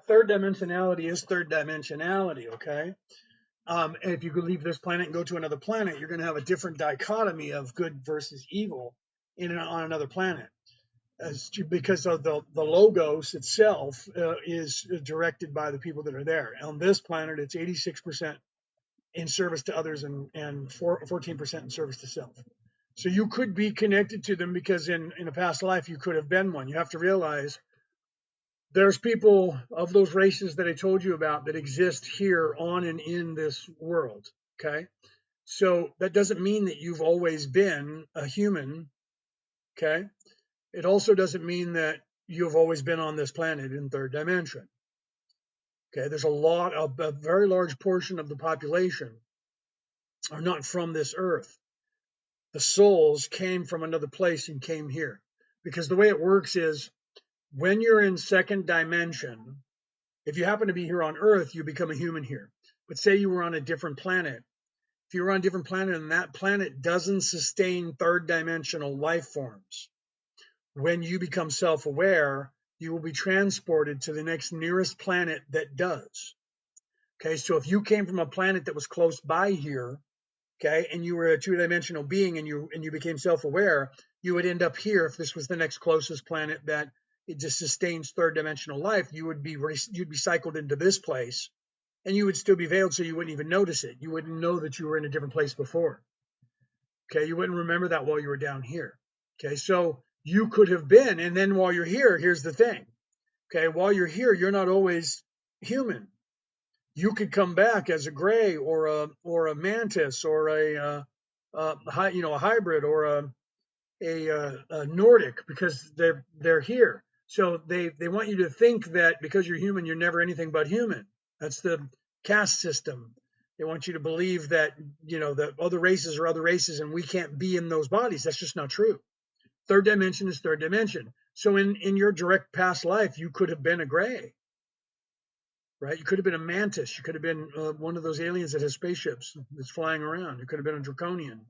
third dimensionality is third dimensionality, okay? And if you could leave this planet and go to another planet, you're going to have a different dichotomy of good versus evil on another planet. Because of the logos itself is directed by the people that are there. On this planet, it's 86% in service to others and 14% in service to self. So you could be connected to them because in a past life you could have been one. You have to realize there's people of those races that I told you about that exist here on and in this world. Okay. So that doesn't mean that you've always been a human. Okay. It also doesn't mean that you've always been on this planet in third dimension. Okay. There's a very large portion of the population are not from this earth. The souls came from another place and came here. Because the way it works is when you're in second dimension, if you happen to be here on Earth, you become a human here. But say you were on a different planet. If you were on a different planet and that planet doesn't sustain third dimensional life forms, when you become self-aware, you will be transported to the next nearest planet that does. Okay, so if you came from a planet that was close by here, okay, and you were a two-dimensional being and you became self-aware, you would end up here if this was the next closest planet that it just sustains third dimensional life. You'd be cycled into this place, and you would still be veiled, so you wouldn't even notice it. You wouldn't know that you were in a different place before. Okay, you wouldn't remember that while you were down here. Okay, so you could have been, and then while you're here, here's the thing. Okay, while you're here, you're not always human. You could come back as a gray or a mantis or a hybrid or a Nordic because they're here. So they want you to think that because you're human, you're never anything but human. That's the caste system. They want you to believe that that other races are other races and we can't be in those bodies. That's just not true. Third dimension is third dimension. So in your direct past life, you could have been a gray. Right? You could have been a mantis. You could have been one of those aliens that has spaceships that's flying around. You could have been a draconian.